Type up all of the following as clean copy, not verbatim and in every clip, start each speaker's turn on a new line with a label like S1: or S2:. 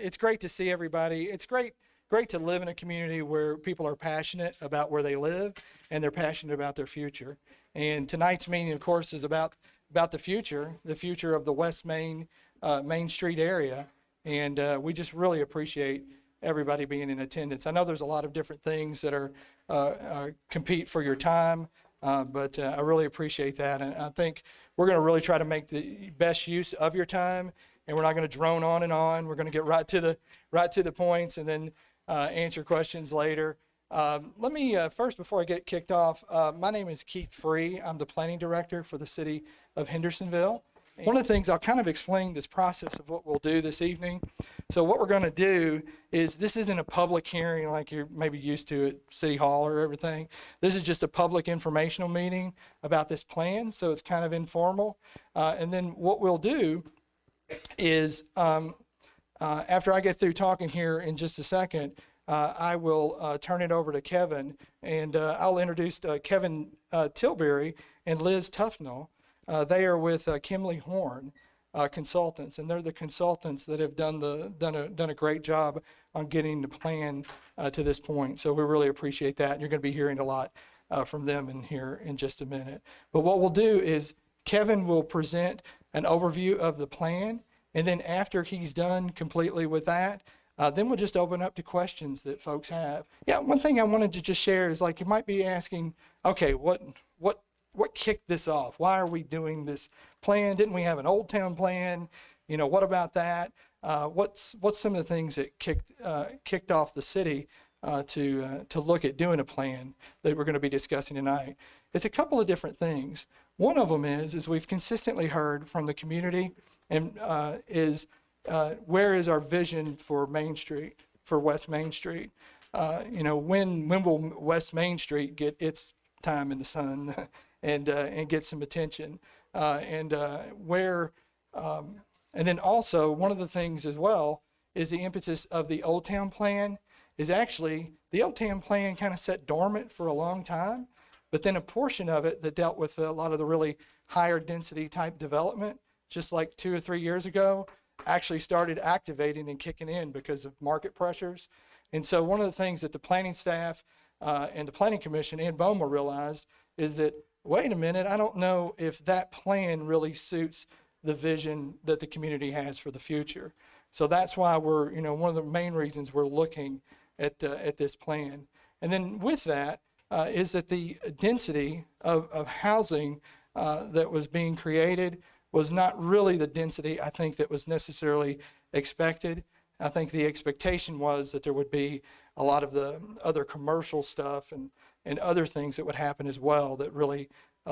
S1: it's great to see everybody. It's great to live in a community where people are passionate about where they live and they're passionate about their future. And tonight's meeting, of course, is about the future of the West Main Main Street area. And we just really appreciate everybody being in attendance. I know there's a lot of different things that are compete for your time, but I really appreciate that. And I think we're going to really try to make the best use of your time, and we're not going to drone on and on. We're going to get right to the points, and then answer questions later. Let me first, before I get kicked off, my name is Keith Free. I'm the planning director for the city of Hendersonville. One of the things I'll kind of explain this process of what we'll do this evening. So what we're going to do is, this isn't a public hearing like you're maybe used to at City Hall or everything. This is just a public informational meeting about this plan, so it's kind of informal. And then what we'll do is, after I get through talking here in just a second, I will turn it over to Kevin, and I'll introduce Kevin Tilbury and Liz Tufnell. They are with Kimley Horn Consultants, and they're the consultants that have done a great job on getting the plan to this point. So we really appreciate that, and you're going to be hearing a lot from them in here in just a minute. But what we'll do is Kevin will present an overview of the plan, and then after he's done completely with that, then we'll just open up to questions that folks have. Yeah, one thing I wanted to just share is, like, you might be asking, okay, what kicked this off? Why are we doing this plan? Didn't we have an Old Town plan? You know, what about that? What's some of the things that kicked off the city to look at doing a plan that we're going to be discussing tonight? It's a couple of different things. One of them is we've consistently heard from the community, and where is our vision for Main Street, for West Main Street? You know, when will West Main Street get its time in the sun and get some attention? And then also, one of the things as well is the impetus of the Old Town Plan is actually, the Old Town Plan kind of sat dormant for a long time, but then a portion of it that dealt with a lot of the really higher density type development, just like 2 or 3 years ago, actually started activating and kicking in because of market pressures. And so one of the things that the planning staff and the Planning Commission and BOMA realized is that, wait a minute, I don't know if that plan really suits the vision that the community has for the future. So that's why we're, one of the main reasons we're looking at this plan. And then with that is that the density of housing that was being created was not really the density I think that was necessarily expected. I think the expectation was that there would be a lot of the other commercial stuff and other things that would happen as well that really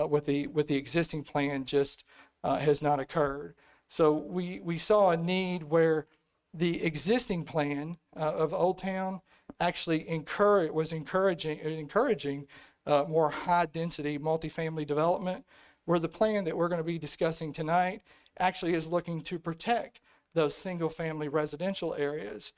S1: with the existing plan just has not occurred. So we saw a need where the existing plan of Old Town actually was encouraging more high density multifamily development, where the plan that we're going to be discussing tonight actually is looking to protect those single family residential areas,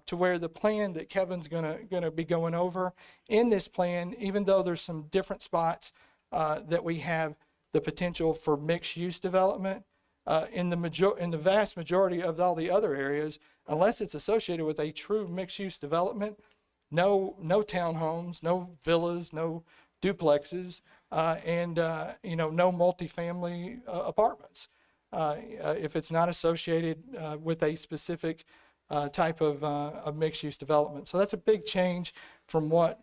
S1: to where the plan that Kevin's going to be going over in this plan, even though there's some different spots that we have the potential for mixed use development, in the vast majority of all the other areas, unless it's associated with a true mixed use development, no townhomes, no villas, no duplexes, and no multifamily apartments. If it's not associated with a specific type of mixed-use development. So that's a big change from what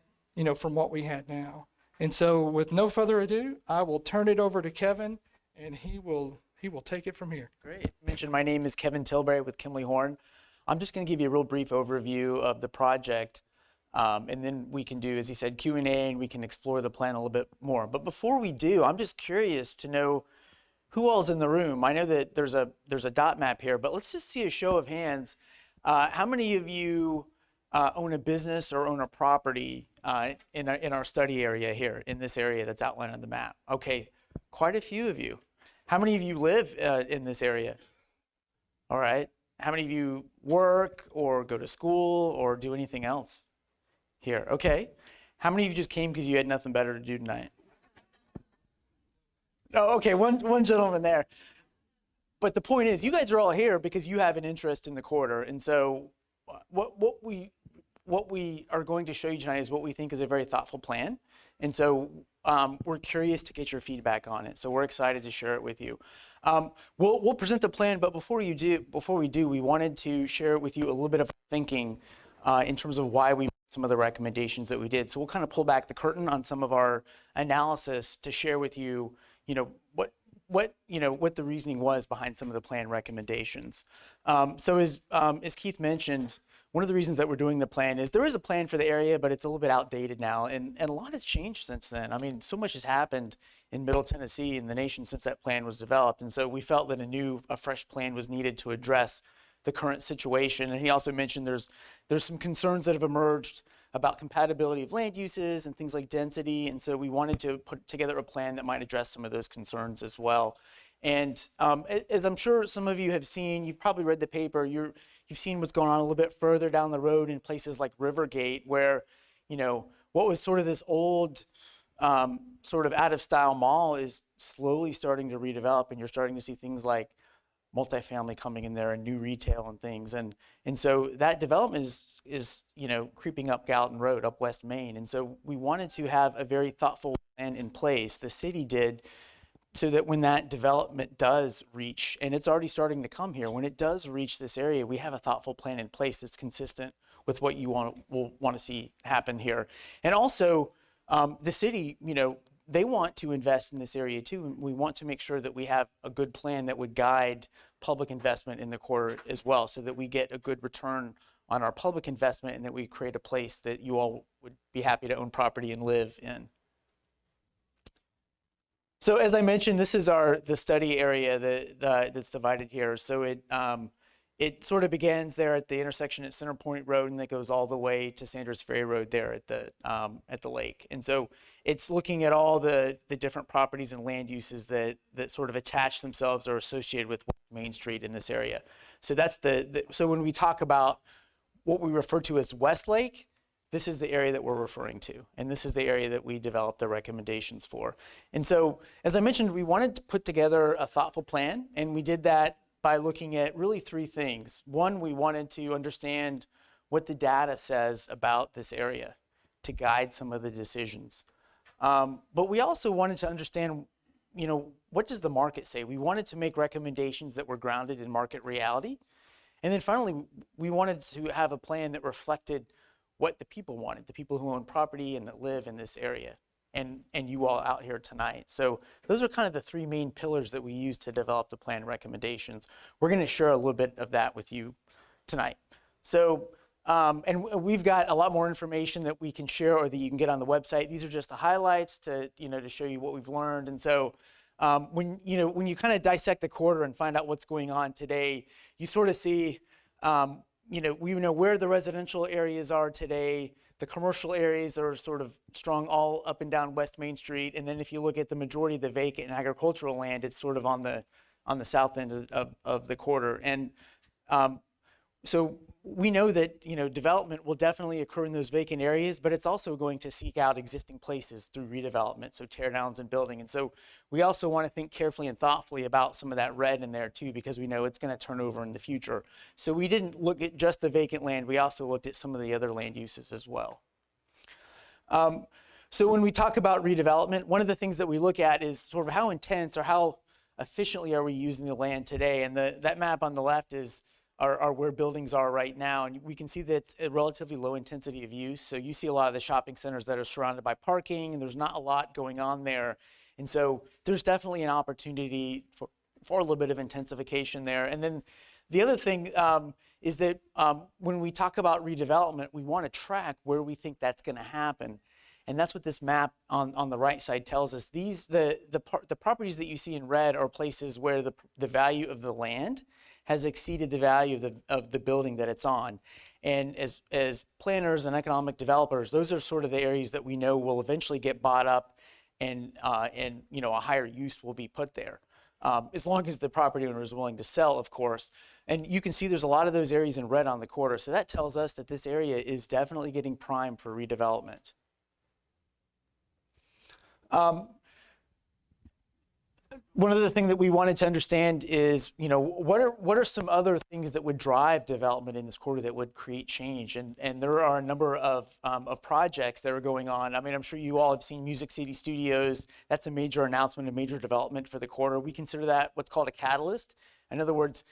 S1: we had now. And so with no further ado, I will turn it over to Kevin, and he will take it from here.
S2: Great. Mentioned my name is Kevin Tilbury with Kimley Horn. I'm just going to give you a real brief overview of the project, and then we can do, as he said, Q&A, and we can explore the plan a little bit more. But before we do, I'm just curious to know who all's in the room. I know that there's a dot map here, but let's just see a show of hands. How many of you own a business or own a property in our study area here, in this area that's outlined on the map? Okay, quite a few of you. How many of you live in this area? All right. How many of you work or go to school or do anything else here? Okay. How many of you just came because you had nothing better to do tonight? Oh, okay, one gentleman there. but the point is, you guys are all here because you have an interest in the corridor. And so what we are going to show you tonight is what we think is a very thoughtful plan. And so we're curious to get your feedback on it. So we're excited to share it with you. We'll present the plan, but before we do, we wanted to share with you a little bit of thinking in terms of why we made some of the recommendations that we did. So we'll kind of pull back the curtain on some of our analysis to share with you, what the reasoning was behind some of the plan recommendations. So as Keith mentioned, one of the reasons that we're doing the plan is there is a plan for the area, but it's a little bit outdated now, and a lot has changed since then. I mean, so much has happened in Middle Tennessee and the nation since that plan was developed, and so we felt that a fresh plan was needed to address the current situation. And he also mentioned there's some concerns that have emerged about compatibility of land uses and things like density, and so we wanted to put together a plan that might address some of those concerns as well. And as I'm sure some of you have seen, you've probably read the paper, you've seen what's going on a little bit further down the road in places like Rivergate, where, what was sort of this old, sort of out-of-style mall is slowly starting to redevelop, and you're starting to see things like multifamily coming in there and new retail and things. And so that development is creeping up Gallatin Road, up West Main. And so we wanted to have a very thoughtful plan in place, the city did, so that when that development does reach, and it's already starting to come here, when it does reach this area, we have a thoughtful plan in place that's consistent with what you will want to see happen here. And also, the city, they want to invest in this area too. And we want to make sure that we have a good plan that would guide public investment in the corridor as well, so that we get a good return on our public investment and that we create a place that you all would be happy to own property and live in. So as I mentioned, this is the study area that's divided here. So it sort of begins there at the intersection at Center Point Road, and that goes all the way to Sanders Ferry Road there at the lake. And so it's looking at all the different properties and land uses that sort of attach themselves or associated with Main Street in this area. So that's so when we talk about what we refer to as Westlake, this is the area that we're referring to, and this is the area that we developed the recommendations for. And so, as I mentioned, we wanted to put together a thoughtful plan, and we did that by looking at really three things. One, we wanted to understand what the data says about this area to guide some of the decisions. But we also wanted to understand, what does the market say? We wanted to make recommendations that were grounded in market reality. And then finally, we wanted to have a plan that reflected what the people wanted, the people who own property and that live in this area, and you all out here tonight. So those are kind of the three main pillars that we use to develop the plan recommendations. We're going to share a little bit of that with you tonight. So, and we've got a lot more information that we can share or that you can get on the website. These are just the highlights to show you what we've learned. And so when you kind of dissect the corridor and find out what's going on today, you sort of see, we know where the residential areas are today. The commercial areas are sort of strung all up and down West Main Street. And then if you look at the majority of the vacant and agricultural land, it's sort of on the south end of the corridor. And so we know that development will definitely occur in those vacant areas, but it's also going to seek out existing places through redevelopment, so tear downs and building. And so we also want to think carefully and thoughtfully about some of that red in there too, because we know it's going to turn over in the future. So we didn't look at just the vacant land, we also looked at some of the other land uses as well. So when we talk about redevelopment, one of the things that we look at is sort of how intense or how efficiently are we using the land today. And that map on the left are where buildings are right now. And we can see that it's a relatively low intensity of use. So you see a lot of the shopping centers that are surrounded by parking, and there's not a lot going on there. And so there's definitely an opportunity for a little bit of intensification there. And then the other thing is that when we talk about redevelopment, we want to track where we think that's going to happen. And that's what this map on the right side tells us. The properties that you see in red are places where the value of the land has exceeded the value of the building that it's on. And as planners and economic developers, those are sort of the areas that we know will eventually get bought up and a higher use will be put there. As long as the property owner is willing to sell, of course. And you can see there's a lot of those areas in red on the corridor. So that tells us that this area is definitely getting primed for redevelopment. One of the things that we wanted to understand is, what are some other things that would drive development in this corridor that would create change? And there are a number of projects that are going on. I mean, I'm sure you all have seen Music City Studios. That's a major announcement, a major development for the corridor. We consider that what's called a catalyst. In other words,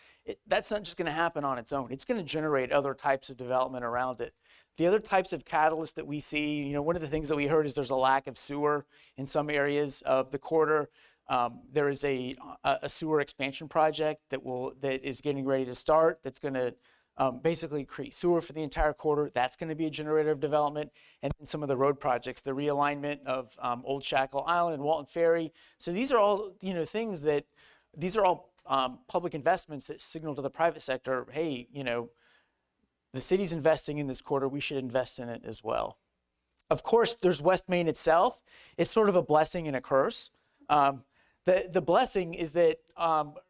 S2: that's not just going to happen on its own. It's going to generate other types of development around it. The other types of catalysts that we see, one of the things that we heard is there's a lack of sewer in some areas of the corridor. There is a sewer expansion project that is getting ready to start. That's going to basically create sewer for the entire corridor. That's going to be a generator of development. And then some of the road projects, the realignment of Old Shackle Island and Walton Ferry. So these are all public investments that signal to the private sector, hey, the city's investing in this corridor. We should invest in it as well. Of course, there's West Main itself. It's sort of a blessing and a curse. The blessing is that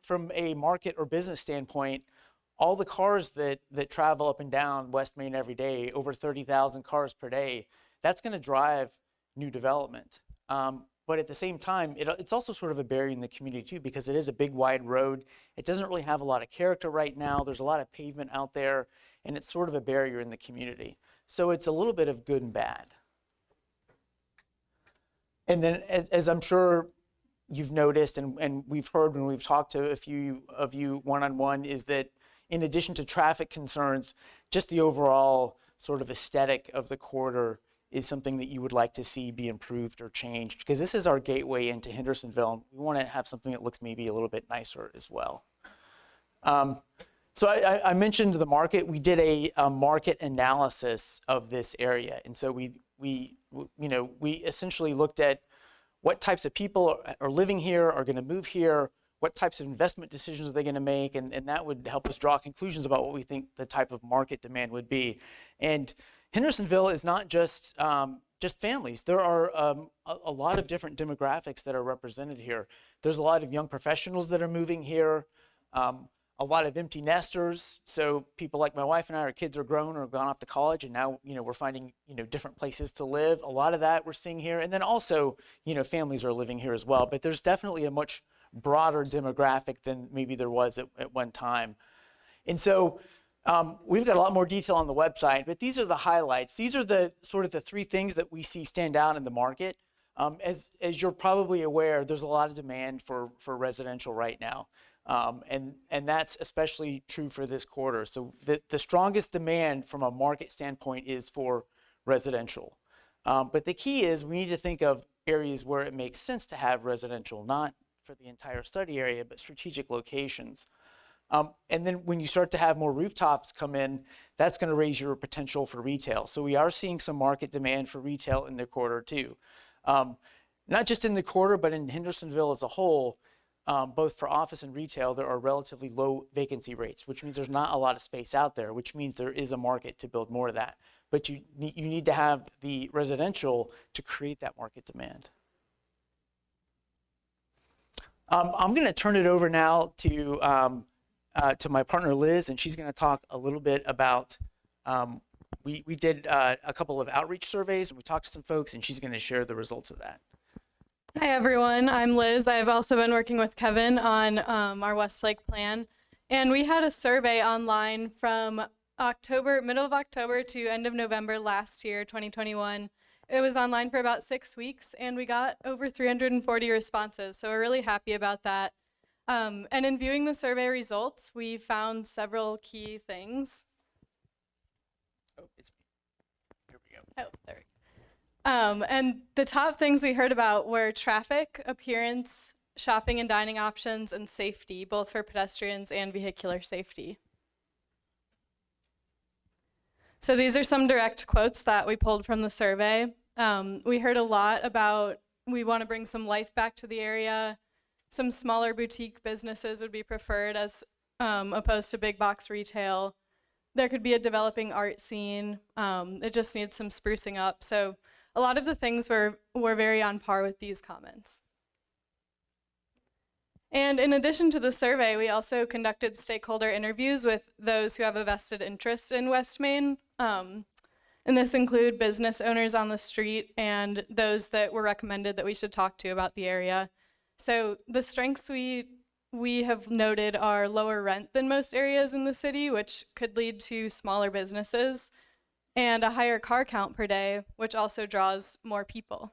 S2: from a market or business standpoint, all the cars that travel up and down West Main every day, over 30,000 cars per day, that's going to drive new development. But at the same time, it's also sort of a barrier in the community too, because it is a big wide road. It doesn't really have a lot of character right now. There's a lot of pavement out there, and it's sort of a barrier in the community. So it's a little bit of good and bad. And then as I'm sure you've noticed, and we've heard when we've talked to a few of you one-on-one, is that in addition to traffic concerns, just the overall sort of aesthetic of the corridor is something that you would like to see be improved or changed, because this is our gateway into Hendersonville. We want to have something that looks maybe a little bit nicer as well. So I mentioned the market. We did a market analysis of this area, and so we essentially looked at what types of people are living here, are going to move here, what types of investment decisions are they going to make, and that would help us draw conclusions about what we think the type of market demand would be. And Hendersonville is not just families. There are a lot of different demographics that are represented here. There's a lot of young professionals that are moving here, a lot of empty nesters. So people like my wife and I, our kids are grown or gone off to college, and now we're finding different places to live. A lot of that we're seeing here, and then also families are living here as well. But there's definitely a much broader demographic than maybe there was at one time. And so we've got a lot more detail on the website, but these are the highlights. These are the sort of the three things that we see stand out in the market. As you're probably aware, there's a lot of demand for residential right now. And that's especially true for this quarter. So the strongest demand from a market standpoint is for residential. But the key is we need to think of areas where it makes sense to have residential, not for the entire study area, but strategic locations. And then when you start to have more rooftops come in, that's going to raise your potential for retail. So we are seeing some market demand for retail in the quarter too. Not just in the quarter, but in Hendersonville as a whole. Both for office and retail, there are relatively low vacancy rates, which means there's not a lot of space out there, which means there is a market to build more of that. But you need to have the residential to create that market demand. I'm going to turn it over now to my partner Liz, and she's going to talk a little bit about, we did a couple of outreach surveys, and we talked to some folks, and she's going to share the results of that.
S3: Hi everyone, I'm Liz. I've also been working with Kevin on our Westlake plan. And we had a survey online from middle of October to end of November last year, 2021. It was online for about 6 weeks and we got over 340 responses. So we're really happy about that. And in viewing the survey results, we found several key things.
S2: Oh, here we go.
S3: Oh, there we go. And the top things we heard about were traffic, appearance, shopping and dining options, and safety, both for pedestrians and vehicular safety. So these are some direct quotes that we pulled from the survey. We heard a lot about we want to bring some life back to the area. Some smaller boutique businesses would be preferred as opposed to big box retail. There could be a developing art scene. It just needs some sprucing up. So a lot of the things were very on par with these comments. And in addition to the survey, we also conducted stakeholder interviews with those who have a vested interest in West Main. And this include business owners on the street and those that were recommended that we should talk to about the area. So the strengths we have noted are lower rent than most areas in the city, which could lead to smaller businesses, and a higher car count per day, which also draws more people.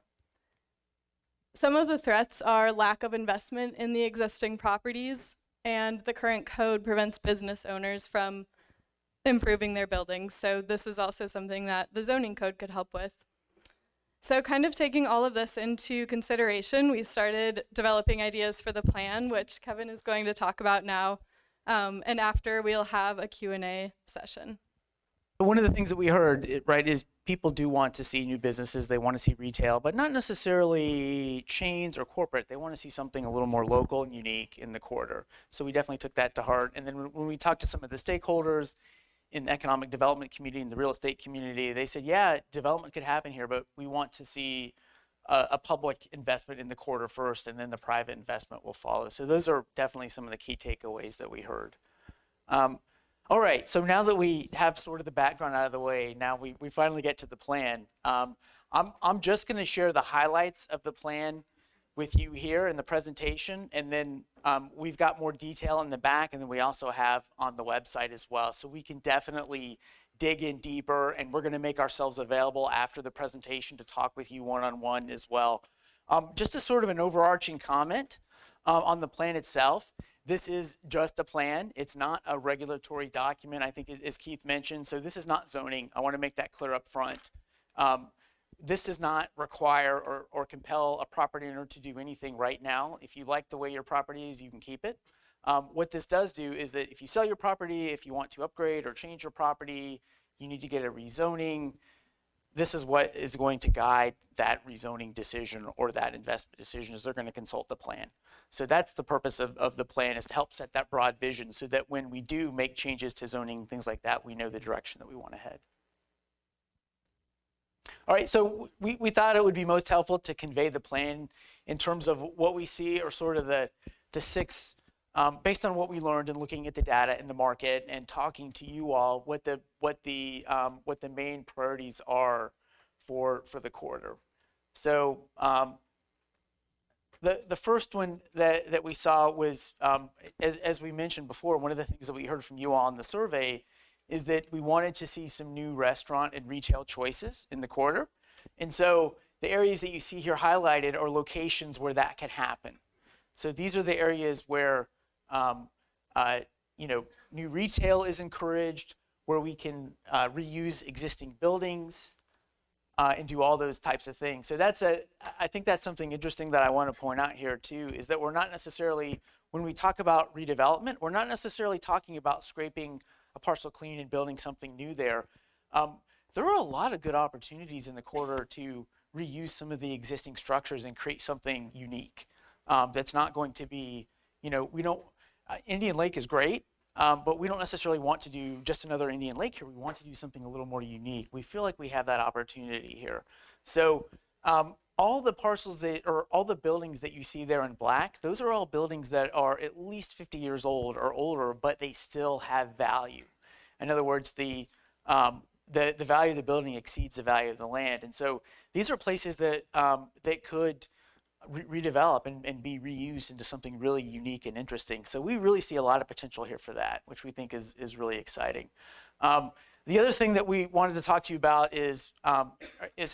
S3: Some of the threats are lack of investment in the existing properties, and the current code prevents business owners from improving their buildings. So this is also something that the zoning code could help with. So kind of taking all of this into consideration, we started developing ideas for the plan, which Kevin is going to talk about now. And after, we'll have a Q&A session.
S2: One of the things that we heard, right, is people do want to see new businesses. They want to see retail, but not necessarily chains or corporate. They want to see something a little more local and unique in the corridor. So we definitely took that to heart. And then when we talked to some of the stakeholders in the economic development community, in the real estate community, they said, yeah, development could happen here, but we want to see a public investment in the corridor first, and then the private investment will follow. So those are definitely some of the key takeaways that we heard. All right, so now that we have sort of the background out of the way, now we finally get to the plan. I'm just going to share the highlights of the plan with you here in the presentation, and then we've got more detail in the back, and then we also have on the website as well. So we can definitely dig in deeper, and we're going to make ourselves available after the presentation to talk with you one-on-one as well. Just a sort of an overarching comment on the plan itself. This is just a plan. It's not a regulatory document, I think, as Keith mentioned. So this is not zoning. I want to make that clear up front. This does not require or compel a property owner to do anything right now. If you like the way your property is, you can keep it. What this does do is that if you sell your property, if you want to upgrade or change your property, you need to get a rezoning. This is what is going to guide that rezoning decision or that investment decision, is they're going to consult the plan. So that's the purpose of the plan, is to help set that broad vision so that when we do make changes to zoning, things like that, we know the direction that we want to head. All right, so we thought it would be most helpful to convey the plan in terms of what we see are sort of the six, based on what we learned and looking at the data in the market and talking to you all, what the main priorities are for the corridor. So the first one that we saw was, as we mentioned before, one of the things that we heard from you all in the survey is that we wanted to see some new restaurant and retail choices in the corridor. And so the areas that you see here highlighted are locations where that can happen. So these are the areas where new retail is encouraged, where we can reuse existing buildings and do all those types of things. So I think that's something interesting that I want to point out here too, is that we're not necessarily, when we talk about redevelopment, we're not necessarily talking about scraping a parcel clean and building something new there. There are a lot of good opportunities in the corridor to reuse some of the existing structures and create something unique. That's not going to be, Indian Lake is great, but we don't necessarily want to do just another Indian Lake here. We want to do something a little more unique. We feel like we have that opportunity here. So all the parcels or all the buildings that you see there in black, those are all buildings that are at least 50 years old or older, but they still have value. In other words, the value of the building exceeds the value of the land. And so these are places that could redevelop and be reused into something really unique and interesting. So we really see a lot of potential here for that, which we think is really exciting. The other thing that we wanted to talk to you about is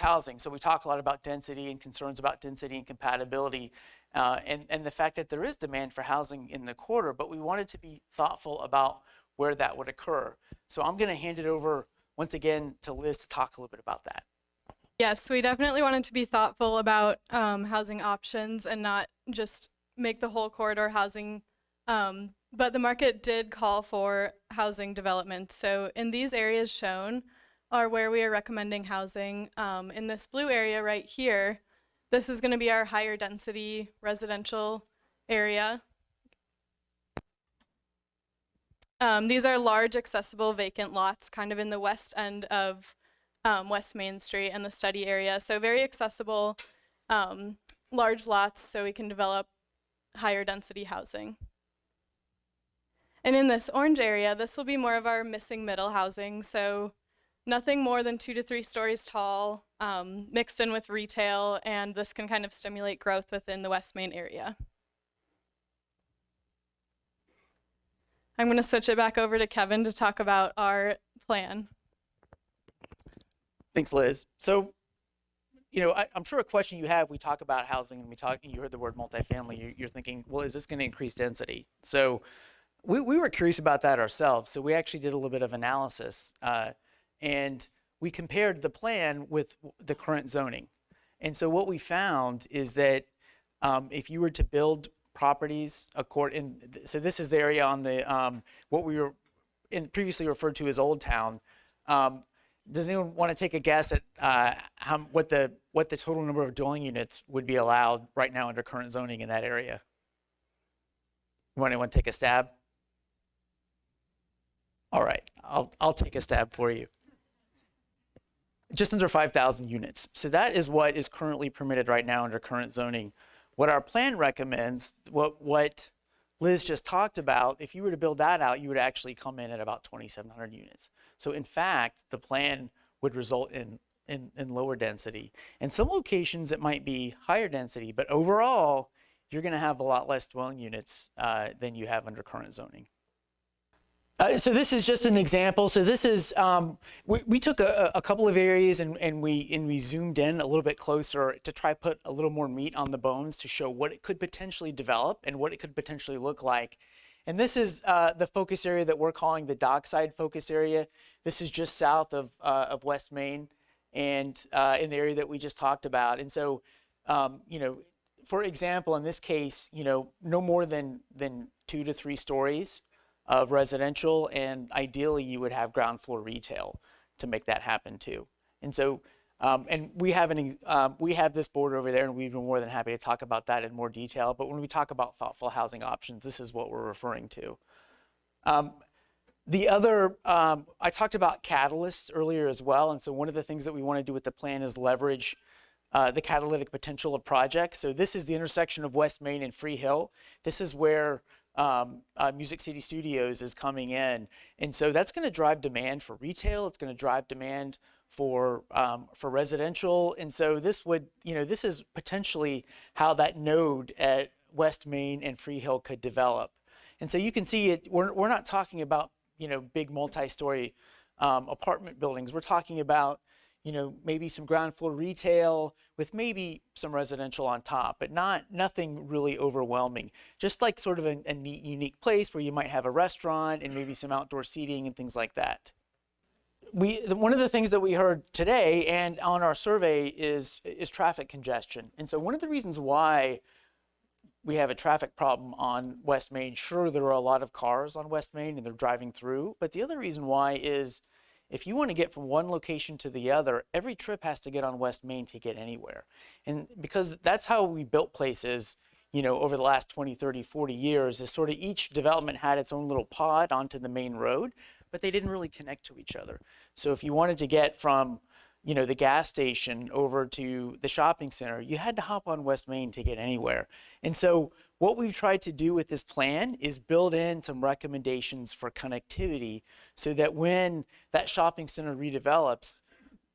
S2: housing. So we talk a lot about density and concerns about density and compatibility, and the fact that there is demand for housing in the corridor, but we wanted to be thoughtful about where that would occur. So I'm going to hand it over once again to Liz to talk a little bit about that.
S3: Yes, we definitely wanted to be thoughtful about housing options and not just make the whole corridor housing. But the market did call for housing development. So in these areas shown are where we are recommending housing. In this blue area right here, this is going to be our higher density residential area. These are large accessible vacant lots kind of in the west end of West Main Street and the study area. So very accessible, large lots so we can develop higher density housing. And in this orange area, this will be more of our missing middle housing. So nothing more than 2 to 3 stories tall, mixed in with retail, and this can kind of stimulate growth within the West Main area. I'm going to switch it back over to Kevin to talk about our plan.
S2: Thanks, Liz. So, I'm sure a question you have, we talk about housing and you heard the word multifamily, you're thinking, well, is this going to increase density? So we were curious about that ourselves. So we actually did a little bit of analysis and we compared the plan with the current zoning. And so what we found is that if you were to build properties so this is the area on the what we were previously referred to as Old Town. Does anyone want to take a guess at what the total number of dwelling units would be allowed right now under current zoning in that area? Anyone take a stab? All right, I'll take a stab for you. Just under 5,000 units. So that is what is currently permitted right now under current zoning. What our plan recommends, what Liz just talked about, if you were to build that out, you would actually come in at about 2,700 units. So in fact, the plan would result in lower density. In some locations, it might be higher density, but overall, you're going to have a lot less dwelling units than you have under current zoning. So this is just an example. So this is, we took a couple of areas and we zoomed in a little bit closer to try put a little more meat on the bones to show what it could potentially develop and what it could potentially look like. And this is the focus area that we're calling the dockside focus area. This is just south of West Main and in the area that we just talked about. And so, for example, in this case, no more than 2 to 3 stories of residential, and ideally you would have ground floor retail to make that happen too. And so, and we have this board over there, and we'd be more than happy to talk about that in more detail. But when we talk about thoughtful housing options, this is what we're referring to. The other, I talked about catalysts earlier as well, and so one of the things that we want to do with the plan is leverage the catalytic potential of projects. So this is the intersection of West Main and Free Hill. This is where Music City Studios is coming in, and so that's going to drive demand for retail. It's going to drive demand for residential, and so this would, this is potentially how that node at West Main and Free Hill could develop. And so you can see it. We're not talking about big multi-story apartment buildings. We're talking about maybe some ground floor retail with maybe some residential on top, but nothing really overwhelming. Just like sort of a neat, unique place where you might have a restaurant and maybe some outdoor seating and things like that. One of the things that we heard today and on our survey is traffic congestion. And so one of the reasons why we have a traffic problem on West Main, sure, there are a lot of cars on West Main and they're driving through, but the other reason why is if you want to get from one location to the other, every trip has to get on West Main to get anywhere. And because that's how we built places, over the last 20, 30, 40 years, is sort of each development had its own little pod onto the main road, but they didn't really connect to each other. So if you wanted to get from, the gas station over to the shopping center, you had to hop on West Main to get anywhere. And so what we've tried to do with this plan is build in some recommendations for connectivity so that when that shopping center redevelops,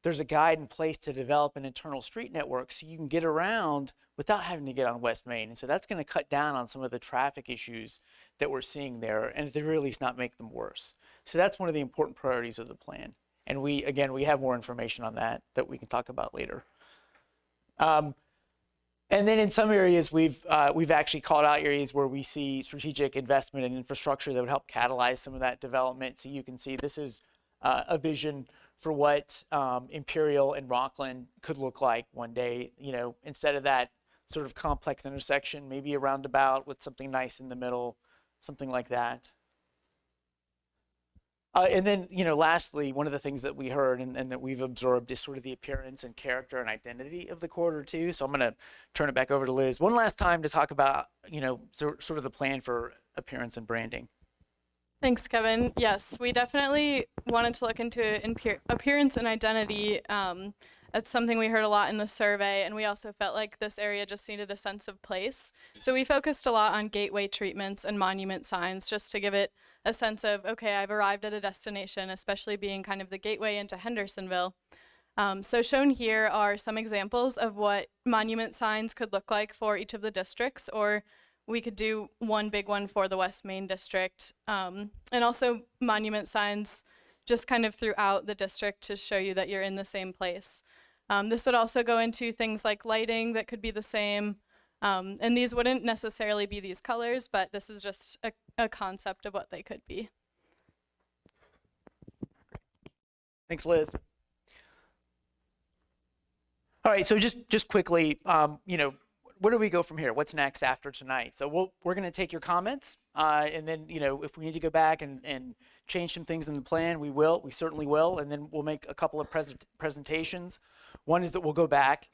S2: there's a guide in place to develop an internal street network so you can get around without having to get on West Main. And so that's going to cut down on some of the traffic issues that we're seeing there, and at the very least not make them worse. So that's one of the important priorities of the plan. And we have more information on that we can talk about later. And then in some areas, we've actually called out areas where we see strategic investment in infrastructure that would help catalyze some of that development. So you can see this is a vision for what Imperial and Rockland could look like one day. Instead of that sort of complex intersection, maybe a roundabout with something nice in the middle, something like that. And then, lastly, one of the things that we heard and that we've absorbed is sort of the appearance and character and identity of the corridor too. So I'm going to turn it back over to Liz one last time to talk about, sort of the plan for appearance and branding.
S3: Thanks, Kevin. Yes, we definitely wanted to look into appearance and identity. That's something we heard a lot in the survey, and we also felt like this area just needed a sense of place. So we focused a lot on gateway treatments and monument signs just to give it a sense of, okay, I've arrived at a destination, especially being kind of the gateway into Hendersonville. So shown here are some examples of what monument signs could look like for each of the districts, or we could do one big one for the West Main District, and also monument signs just kind of throughout the district to show you that you're in the same place. This would also go into things like lighting that could be the same, and these wouldn't necessarily be these colors, but this is just a concept of what they could be.
S2: Thanks, Liz. All right, so just quickly, where do we go from here? What's next after tonight? So we're going to take your comments, and then if we need to go back and change some things in the plan, we will. We certainly will, and then we'll make a couple of presentations. One is that we'll go back.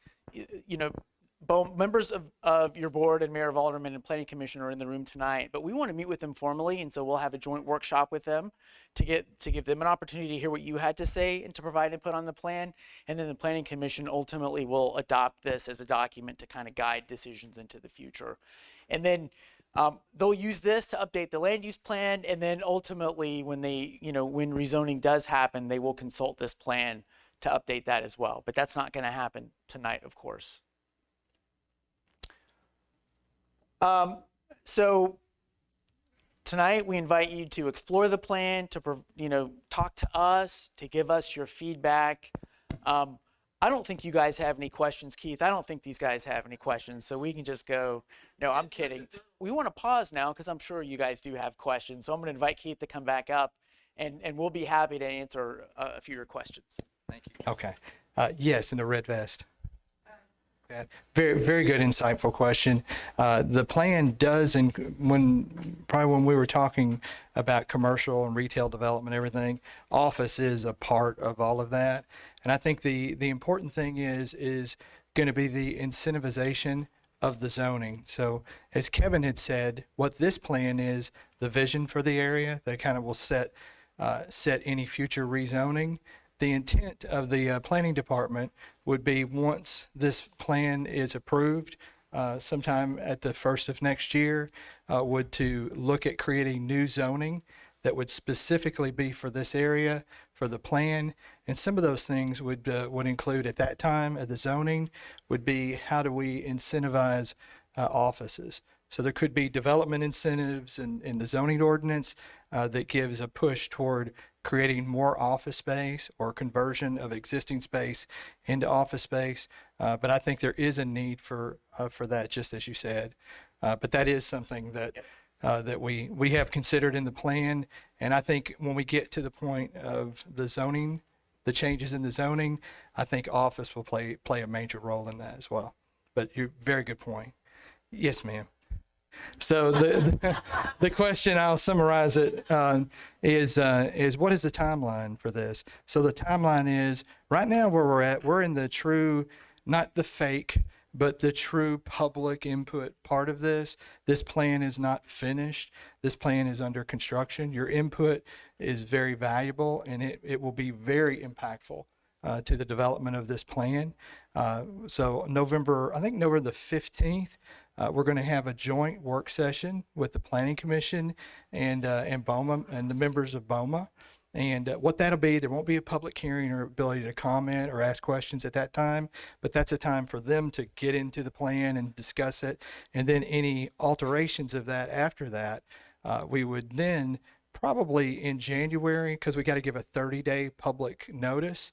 S2: Members of your board and Mayor of Alderman and Planning Commission are in the room tonight, but we want to meet with them formally, and so we'll have a joint workshop with them to give them an opportunity to hear what you had to say and to provide input on the plan. And then the Planning Commission ultimately will adopt this as a document to kind of guide decisions into the future. And then they'll use this to update the land use plan, and then ultimately when when rezoning does happen, they will consult this plan to update that as well. But that's not going to happen tonight, of course. So tonight we invite you to explore the plan, to talk to us, to give us your feedback. I don't think you guys have any questions, Keith. I don't think these guys have any questions, so we can just go. No, I'm kidding. We want to pause now because I'm sure you guys do have questions. So I'm going to invite Keith to come back up, and we'll be happy to answer a few of your questions.
S1: Thank you. Okay. Yes, in the red vest. Very, very good, insightful question. The plan does, and when we were talking about commercial and retail development, everything, office is a part of all of that. And I think the important thing is going to be the incentivization of the zoning. So as Kevin had said, what this plan is, the vision for the area that kind of will set any future rezoning. The intent of the planning department would be, once this plan is approved, sometime at the first of next year, would to look at creating new zoning that would specifically be for this area, for the plan. And some of those things would include, at that time of the zoning, would be how do we incentivize offices. So there could be development incentives in the zoning ordinance that gives a push toward creating more office space or conversion of existing space into office space. But I think there is a need for that, just as you said. But that is something that we have considered in the plan. And I think when we get to the point of the zoning, the changes in the zoning, I think office will play a major role in that as well. But you're very good point. Yes, ma'am. So the question, I'll summarize it, is what is the timeline for this? So the timeline is, right now where we're at, we're in the true, not the fake, but the true public input part of this. This plan is not finished. This plan is under construction. Your input is very valuable, and it will be very impactful to the development of this plan. So November the 15th, we're going to have a joint work session with the Planning Commission and BOMA and the members of BOMA. And what that'll be, there won't be a public hearing or ability to comment or ask questions at that time, but that's a time for them to get into the plan and discuss it. And then any alterations of that after that, we would then probably in January, because we got to give a 30-day public notice.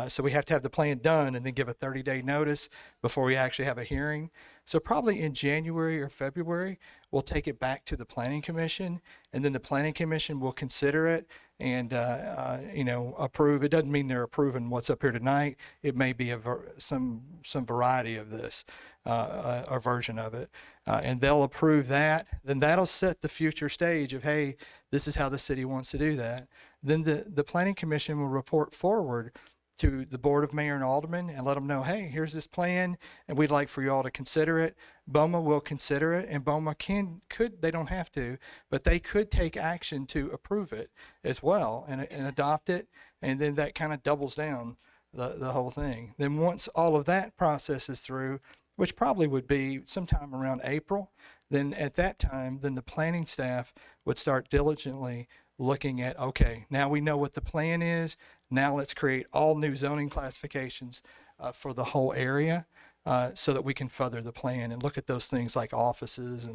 S1: So we have to have the plan done and then give a 30-day notice before we actually have a hearing. So probably in January or February, we'll take it back to the Planning Commission, and then the Planning Commission will consider it and approve. It doesn't mean they're approving what's up here tonight. It may be some variety of this, a version of it, and they'll approve that. Then that'll set the future stage of, hey, this is how the city wants to do that. Then the Planning Commission will report forward to the Board of Mayor and Aldermen and let them know, hey, here's this plan, and we'd like for you all to consider it. BOMA will consider it, and BOMA could, they don't have to, but they could take action to approve it as well and adopt it, and then that kind of doubles down the whole thing. Then once all of that process is through, which probably would be sometime around April, then at that time, then the planning staff would start diligently looking at, okay, now we know what the plan is. Now let's create all new zoning classifications for the whole area. so that we can further the plan and look at those things like offices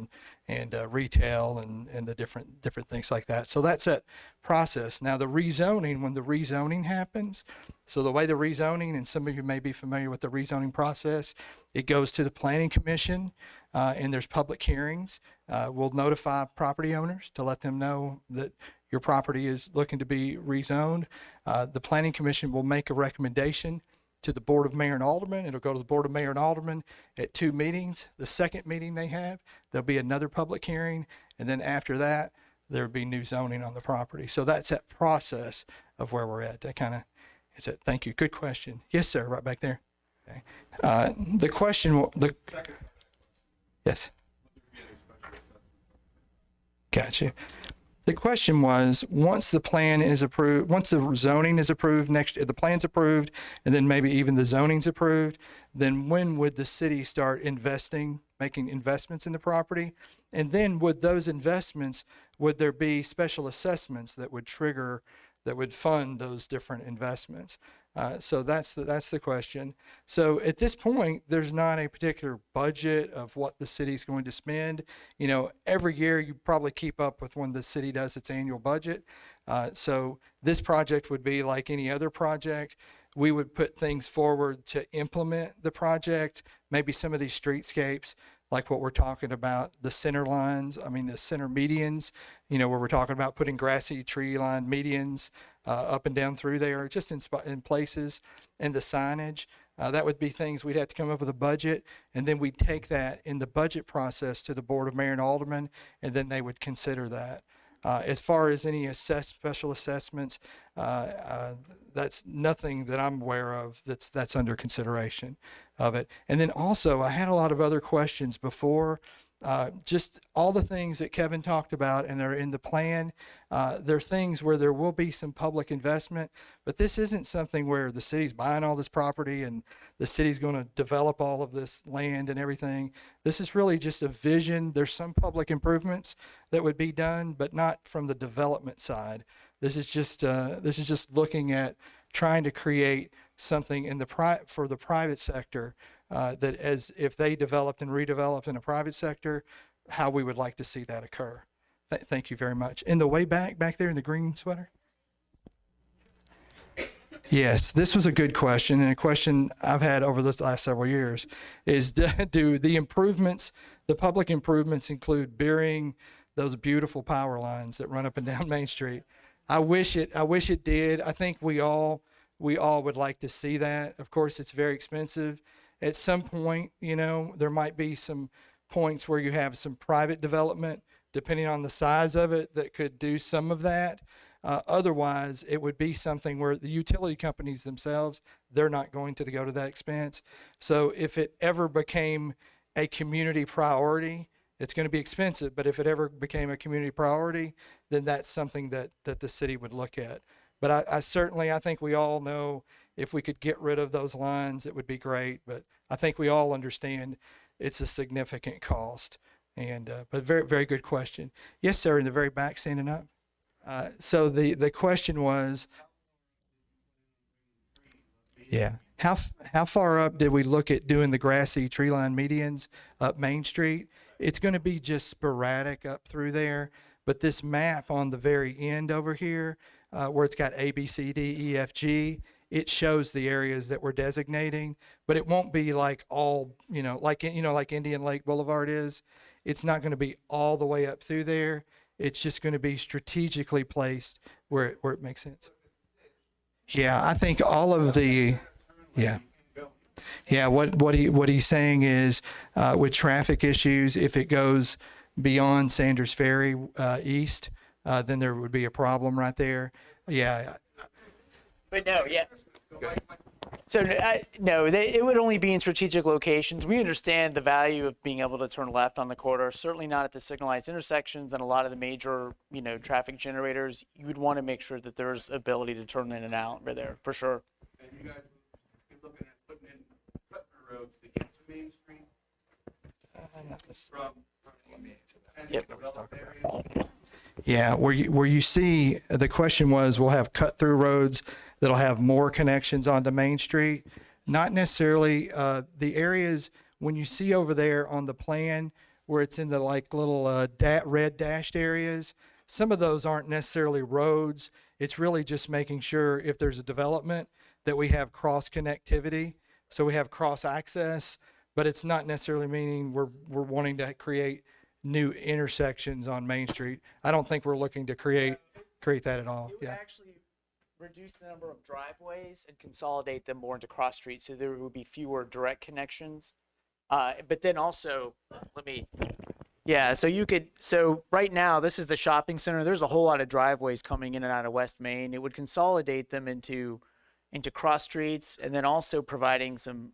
S1: and retail and the different things like that. So that's that process. Now the rezoning, when the rezoning happens, so the way the rezoning, and some of you may be familiar with the rezoning process, it goes to the Planning Commission and there's public hearings. We'll notify property owners to let them know that your property is looking to be rezoned. The Planning Commission will make a recommendation to the Board of Mayor and Aldermen. It'll go to the Board of Mayor and Aldermen at 2 meetings. The second meeting they have, there'll be another public hearing, and then after that, there'll be new zoning on the property. So that's that process of where we're at. That kind of is it. Thank you. Good question. Yes, sir. Right back there. Okay. The question. Yes. Gotcha. The question was, once the plan is approved, once the zoning is approved, the plan's approved, and then maybe even the zoning's approved, then when would the city start making investments in the property? And then would those investments, would there be special assessments that would fund those different investments? So that's the question. So at this point, there's not a particular budget of what the city's going to spend. You know, every year you probably keep up with when the city does its annual budget. So this project would be like any other project. We would put things forward to implement the project, maybe some of these streetscapes, like what we're talking about, the center lines, the center medians, where we're talking about putting grassy tree line medians up and down through there, just in places, and the signage. That would be things we'd have to come up with a budget, and then we'd take that in the budget process to the Board of Mayor and Aldermen, and then they would consider that. As far as any special assessments, that's nothing that I'm aware of that's under consideration of it. And then also, I had a lot of other questions before. Just all the things that Kevin talked about and are in the plan. There are things where there will be some public investment, but this isn't something where the city's buying all this property and the city's going to develop all of this land and everything. This is really just a vision. There's some public improvements that would be done, but not from the development side. This is just looking at trying to create something for the private sector. That as if they developed and redeveloped in a private sector, how we would like to see that occur. Thank you very much. In the way back there in the green sweater? Yes, this was a good question, and a question I've had over the last several years is, do the improvements, the public improvements, include burying those beautiful power lines that run up and down Main Street? I wish it did. I think we all would like to see that. Of course, it's very expensive. At some point, there might be some points where you have some private development, depending on the size of it, that could do some of that. Otherwise, it would be something where the utility companies themselves, they're not going to go to that expense. So if it ever became a community priority, it's going to be expensive, but if it ever became a community priority, then that's something that the city would look at. But I think we all know if we could get rid of those lines, it would be great. But I think we all understand it's a significant cost. But very, very good question. Yes, sir, in the very back, standing up. So the question was, how far up did we look at doing the grassy tree line medians up Main Street? It's going to be just sporadic up through there. But this map on the very end over here, where it's got A, B, C, D, E, F, G, it shows the areas that we're designating, but it won't be like all, like Indian Lake Boulevard is. It's not going to be all the way up through there. It's just going to be strategically placed where it makes sense. Yeah, I think all of the, what he's saying is with traffic issues, if it goes beyond Sanders Ferry east, then there would be a problem right there. Yeah.
S2: But no, yeah. So it would only be in strategic locations. We understand the value of being able to turn left on the corridor. Certainly not at the signalized intersections and a lot of the major, traffic generators. You would want to make sure that there's ability to turn in and out right there, for sure.
S4: And you guys would be looking at putting in Cutler roads to get to Main Street from
S2: Yep.
S1: Yeah, where you see, the question was, we'll have cut-through roads that'll have more connections onto Main Street. Not necessarily the areas when you see over there on the plan where it's in the like little red dashed areas. Some of those aren't necessarily roads. It's really just making sure if there's a development that we have cross connectivity, so we have cross access. But it's not necessarily meaning we're wanting to create new intersections on Main Street. I don't think we're looking to create that at all.
S2: It would
S1: Yeah.
S2: actually reduce the number of driveways and consolidate them more into cross streets, so there would be fewer direct connections. But then also, so right now, this is the shopping center. There's a whole lot of driveways coming in and out of West Main. It would consolidate them into cross streets, and then also providing some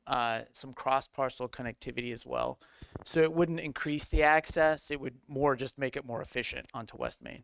S2: cross parcel connectivity as well. So it wouldn't increase the access. It would more just make it more efficient onto West Main.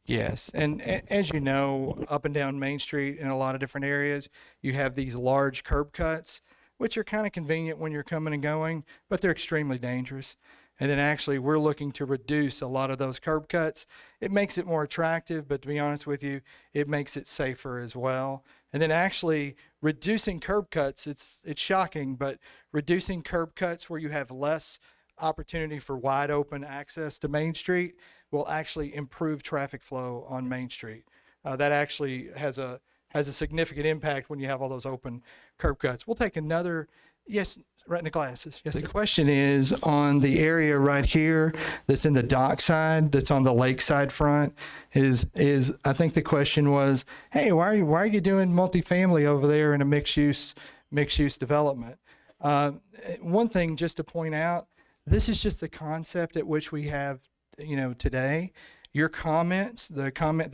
S1: Yes, and as you know, up and down Main Street in a lot of different areas, you have these large curb cuts, which are kind of convenient when you're coming and going, but they're extremely dangerous. And then actually we're looking to reduce a lot of those curb cuts. It makes it more attractive, but to be honest with you, it makes it safer as well. And then actually reducing curb cuts, it's shocking, but reducing curb cuts where you have less opportunity for wide open access to Main Street will actually improve traffic flow on Main Street. That actually has a significant impact when you have all those open curb cuts. We'll take another, yes, right in the glasses. Yes. The question is on the area right here that's in the dock side, that's on the lakeside front, is I think the question was, hey, why are you doing multifamily over there in a mixed use development? One thing just to point out, this is just the concept at which we have, today. Your comments, the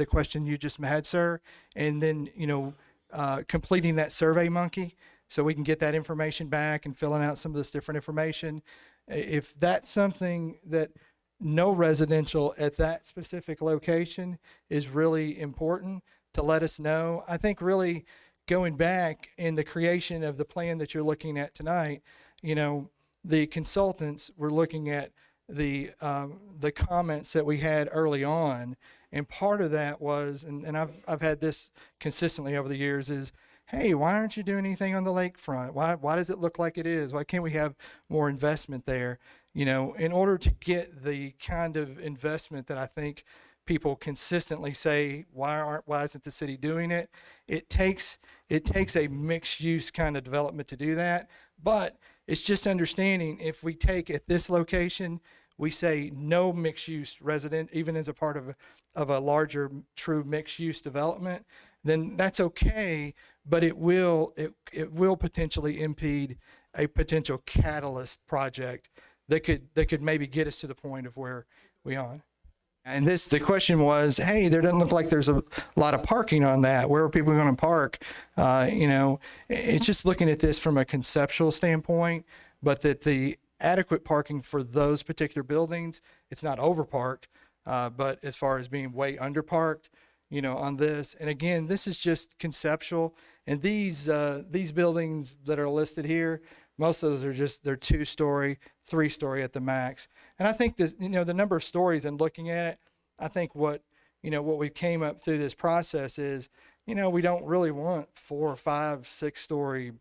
S1: question you just had, sir, and then, completing that survey monkey so we can get that information back and filling out some of this different information. If that's something that no residential at that specific location is really important to let us know. I think really going back in the creation of the plan that you're looking at tonight, the consultants were looking at the comments that we had early on, and part of that was, and I've had this consistently over the years, is, hey, why aren't you doing anything on the lakefront? Why does it look like it is? Why can't we have more investment there? In order to get the kind of investment that I think people consistently say, why isn't the city doing it? It takes a mixed use kind of development to do that, but it's just understanding if we take at this location, we say no mixed use resident, even as a part of a larger true mixed use development, then that's okay, but it will potentially impede a potential catalyst project that could maybe get us to the point of where we are. And the question was, hey, there doesn't look like there's a lot of parking on that. Where are people going to park? It's just looking at this from a conceptual standpoint, but that the adequate parking for those particular buildings, it's not overparked, but as far as being way underparked, on this. And again, this is just conceptual. And these buildings that are listed here, most of those they're 2-story, 3-story at the max. And I think this, the number of stories and looking at it, I think what we came up through this process is, we don't really want 4 or 5, 6-story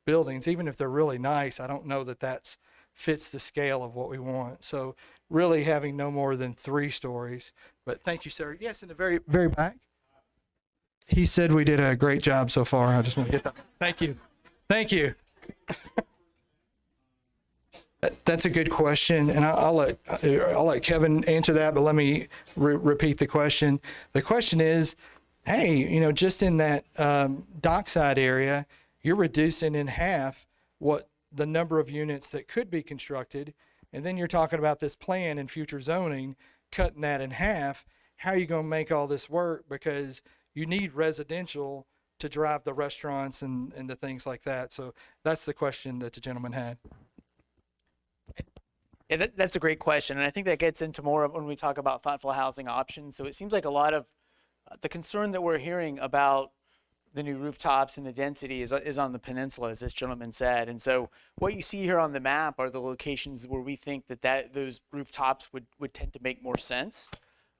S1: buildings, even if they're really nice. I don't know that fits the scale of what we want. So really having no more than 3 stories. But thank you, sir. Yes, in the very, very back. He said we did a great job so far. I just want to get that. Thank you. Thank you. That's a good question, and I'll let Kevin answer that. But let me repeat the question. The question is, hey, just in that dockside area, you're reducing in half what the number of units that could be constructed, and then you're talking about this plan and future zoning, cutting that in half. How are you going to make all this work? Because you need residential to drive the restaurants and the things like that. So that's the question that the gentleman had.
S2: Yeah, that's a great question. And I think that gets into more when we talk about thoughtful housing options. So it seems like a lot of the concern that we're hearing about the new rooftops and the density is on the peninsula, as this gentleman said. And so what you see here on the map are the locations where we think that those rooftops would tend to make more sense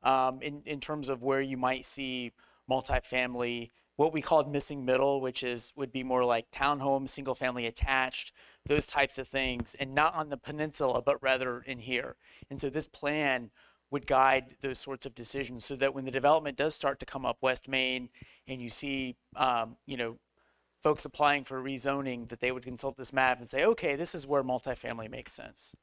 S2: in terms of where you might see multifamily what we called missing middle, which would be more like townhomes, single family attached, those types of things, and not on the peninsula, but rather in here. And so this plan would guide those sorts of decisions so that when the development does start to come up West Main and you see, folks applying for rezoning, that they would consult this map and say, okay, this is where multifamily makes sense.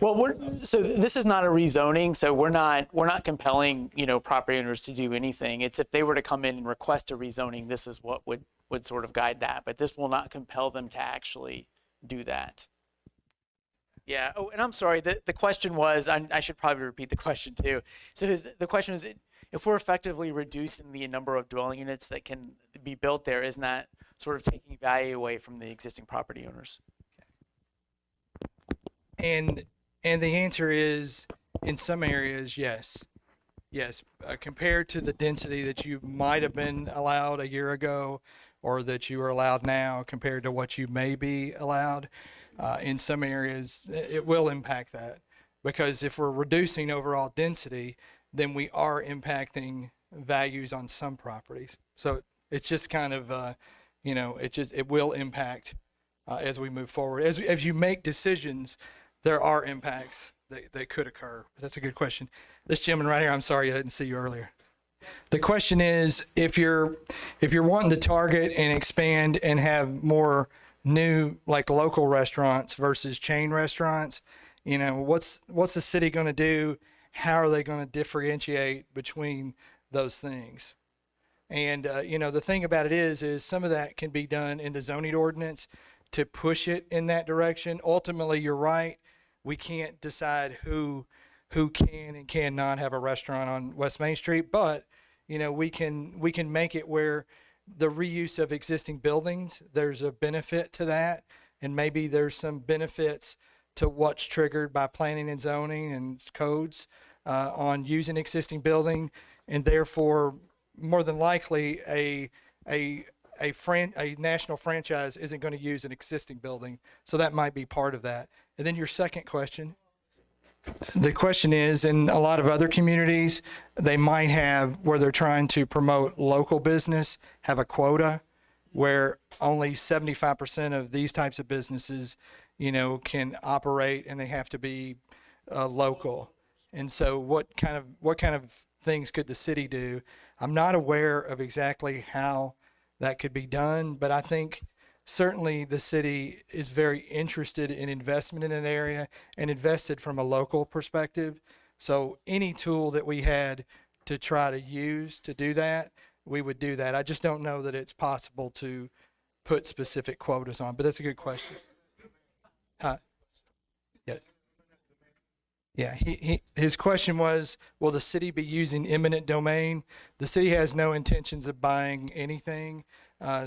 S2: Well, so this is not a rezoning, so we're not compelling, property owners to do anything. It's if they were to come in and request a rezoning, this is what would sort of guide that. But this will not compel them to actually do that. Yeah. Oh, and I'm sorry. The question was, I should probably repeat the question too. So the question is, if we're effectively reducing the number of dwelling units that can be built there, isn't that sort of taking value away from the existing property owners?
S1: And the answer is, in some areas, yes. Yes, compared to the density that you might have been allowed a year ago or that you are allowed now compared to what you may be allowed, in some areas, it will impact that. Because if we're reducing overall density, then we are impacting values on some properties. So it's just kind of, it will impact as we move forward. As you make decisions, there are impacts that could occur. That's a good question. This gentleman right here, I'm sorry I didn't see you earlier. The question is, if you're wanting to target and expand and have more new, like, local restaurants versus chain restaurants, what's the city going to do? How are they going to differentiate between those things? And the thing about it is some of that can be done in the zoning ordinance to push it in that direction. Ultimately, you're right. We can't decide who can and cannot have a restaurant on West Main Street, but we can make it where the reuse of existing buildings, there's a benefit to that, and maybe there's some benefits to what's triggered by planning and zoning and codes on using existing building, and therefore more than likely a national franchise isn't going to use an existing building, so that might be part of that. And then your second question. The question is, in a lot of other communities, they might have, where they're trying to promote local business, have a quota where only 75% of these types of businesses, can operate, and they have to be local. And so what kind of things could the city do? I'm not aware of exactly how that could be done, but I think certainly the city is very interested in investment in an area and invested from a local perspective. So any tool that we had to try to use to do that, we would do that. I just don't know that it's possible to put specific quotas on, but that's a good question. Yeah. Yeah, his question was, will the city be using eminent domain? The city has no intentions of buying anything.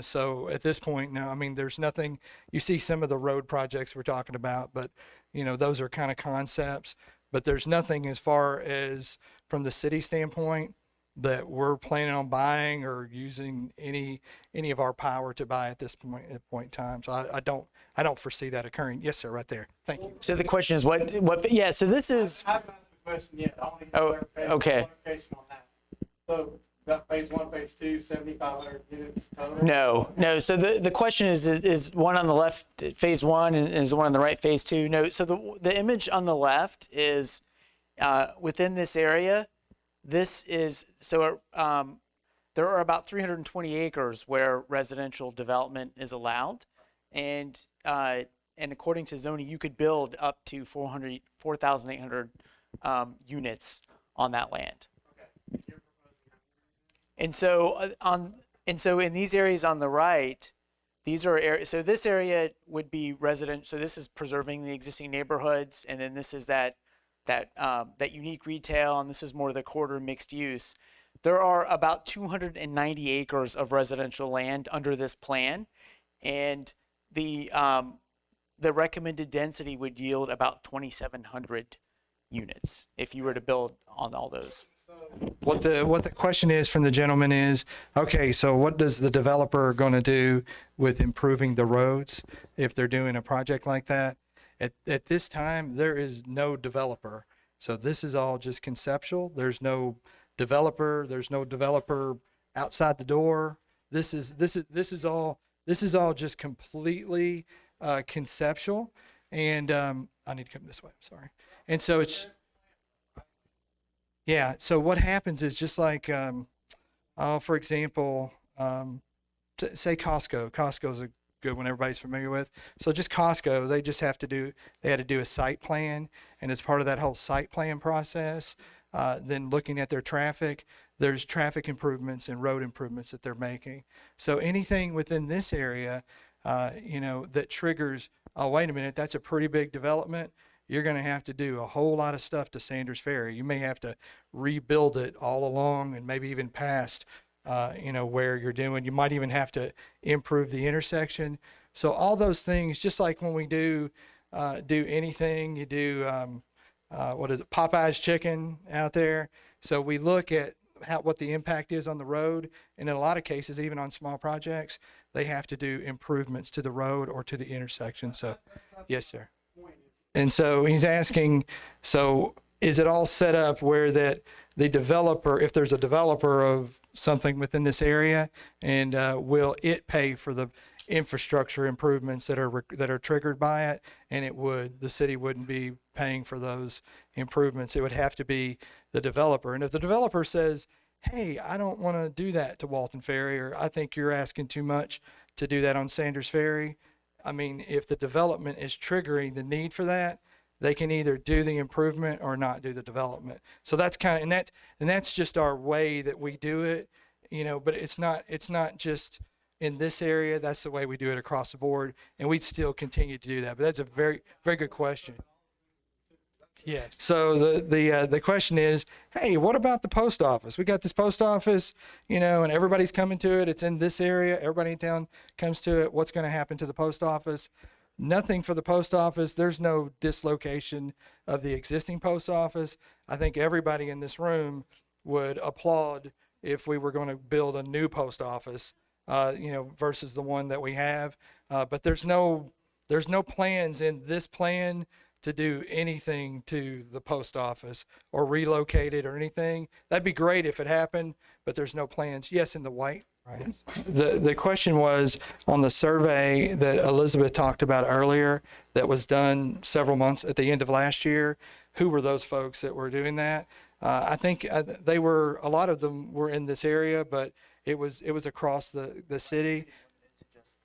S1: So at this point, no. I mean, there's nothing. You see some of the road projects we're talking about, but those are kind of concepts. But there's nothing as far as from the city standpoint that we're planning on buying or using any of our power to buy at this point in time. So I don't foresee that occurring. Yes, sir, right there. Thank you.
S2: So the question is what? Yeah. So this is.
S4: I haven't asked the question yet. I want to get
S2: Okay.
S4: clarification on that. So about phase 1, phase 2, 7,500 units total?
S2: No. So the question is one on the left, phase 1, and is the one on the right, phase 2? No. So the image on the left is within this area. This is there are about 320 acres where residential development is allowed, and according to zoning, you could build up to 4,800 units on that land. And so in these areas on the right, these are areas. So this area would be resident. So this is preserving the existing neighborhoods, and then this is that unique retail, and this is more the quarter mixed use. There are about 290 acres of residential land under this plan, and the recommended density would yield about 2,700 units if you were to build on all those.
S1: What the question is from the gentleman is, okay, so what does the developer going to do with improving the roads if they're doing a project like that? At this time, there is no developer. So this is all just conceptual. There's no developer. There's no developer outside the door. This is all just completely conceptual. And I need to come this way. I'm sorry. And so it's. Yeah. So what happens is just like, for example, say Costco. Costco's a good one everybody's familiar with. So just Costco, they had to do a site plan, and as part of that whole site plan process, then looking at their traffic, there's traffic improvements and road improvements that they're making. So anything within this area, that triggers, oh, wait a minute, that's a pretty big development. You're going to have to do a whole lot of stuff to Sanders Ferry. You may have to rebuild it all along and maybe even past, where you're doing. You might even have to improve the intersection. So all those things, just like when we do anything, you do, what is it, Popeye's chicken out there. So we look at what the impact is on the road. And in a lot of cases, even on small projects, they have to do improvements to the road or to the intersection. So, yes, sir. And so he's asking, so is it all set up where that the developer, if there's a developer of something within this area, and will it pay for the infrastructure improvements that are triggered by it? And the city wouldn't be paying for those improvements. It would have to be the developer. And if the developer says, hey, I don't want to do that to Walton Ferry, or I think you're asking too much to do that on Sanders Ferry, I mean, if the development is triggering the need for that, they can either do the improvement or not do the development. So that's that's just our way that we do it, but it's not just in this area. That's the way we do it across the board, and we'd still continue to do that. But that's a very, very good question. Yes. So the question is, hey, what about the post office? We got this post office, and everybody's coming to it. It's in this area. Everybody in town comes to it. What's going to happen to the post office? Nothing for the post office. There's no dislocation of the existing post office. I think everybody in this room would applaud if we were going to build a new post office, versus the one that we have. But there's no plans in this plan to do anything to the post office or relocate it or anything. That'd be great if it happened, but there's no plans. Yes, in the white. Right. Yes. The question was on the survey that Elizabeth talked about earlier that was done several months at the end of last year. Who were those folks that were doing that? I think a lot of them were in this area, but it was across the city.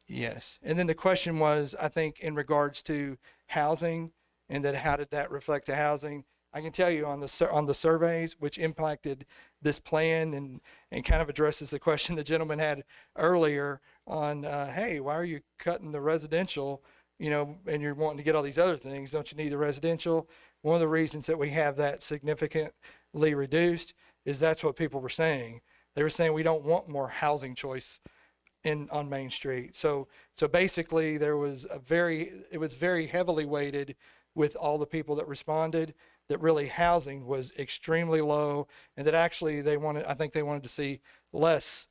S1: Yes. And then the question was, I think, in regards to housing, and then how did that reflect the housing? I can tell you on the surveys, which impacted this plan and kind of addresses the question the gentleman had earlier on, hey, why are you cutting the residential, and you're wanting to get all these other things? Don't you need the residential? One of the reasons that we have that significantly reduced is that's what people were saying. They were saying we don't want more housing choice on Main Street. So basically it was very heavily weighted with all the people that responded, that really housing was extremely low, and that actually I think they wanted to see less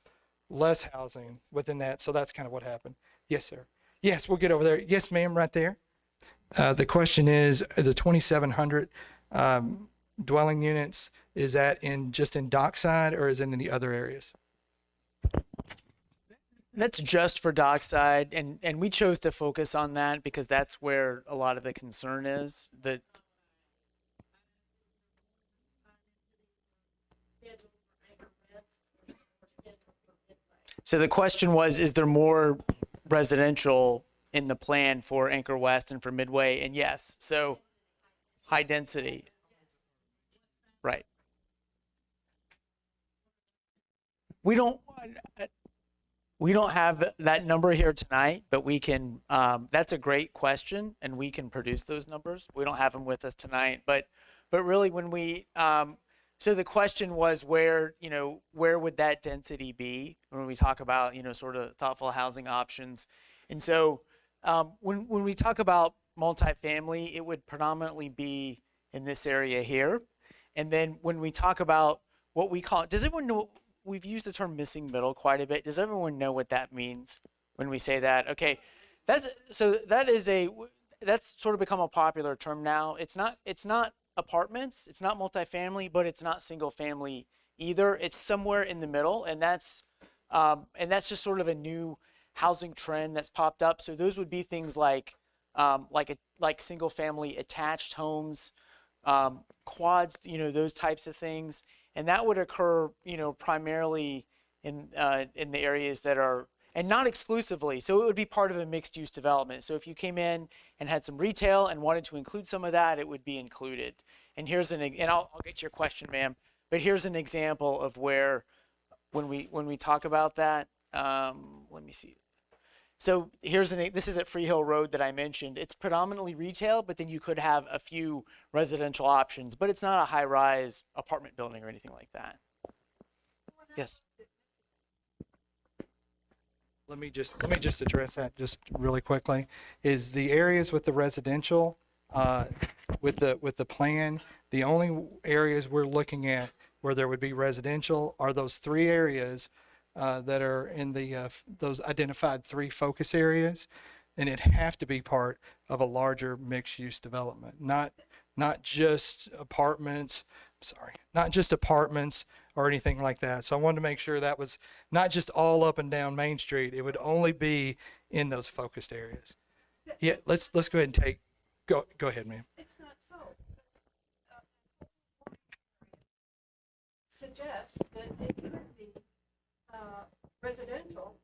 S1: housing within that. So that's kind of what happened. Yes, sir. Yes, we'll get over there. Yes, ma'am, right there. The question is the 2,700 dwelling units, is that just in Dockside, or is it in the other areas?
S2: That's just for Dockside, and we chose to focus on that because that's where a lot of the concern is. So the question was, is there more residential in the plan for Anchor West and for Midway? And yes, so high density. Right. We don't have that number here tonight, but we can, that's a great question, and we can produce those numbers. We don't have them with us tonight, but really when we, so the question was where would that density be when we talk about, sort of thoughtful housing options? And so when we talk about multifamily, it would predominantly be in this area here. And then when we talk about what we call, does everyone know, we've used the term missing middle quite a bit. Does everyone know what that means when we say that? Okay, that's sort of become a popular term now. It's not apartments, it's not multifamily, but it's not single family either. It's somewhere in the middle, and that's just sort of a new housing trend that's popped up. So those would be things like single family attached homes, quads, those types of things, and that would occur, primarily in the areas that are, and not exclusively. So it would be part of a mixed use development. So if you came in and had some retail and wanted to include some of that, it would be included. And I'll get to your question, ma'am, but here's an example of where, when we talk about that, let me see. So this is at Freehill Road that I mentioned. It's predominantly retail, but then you could have a few residential options, but it's not a high-rise apartment building or anything like that. Yes.
S1: Let me just address that just really quickly. Is the areas with the residential, with the plan, the only areas we're looking at where there would be residential are those 3 areas that are in those identified 3 focus areas, and it have to be part of a larger mixed-use development, not just apartments. Not just apartments or anything like that. So I wanted to make sure that was not just all up and down Main Street. It would only be in those focused areas. Yeah, let's go ahead and go ahead, ma'am.
S5: It's not so. Suggests that it could be residential.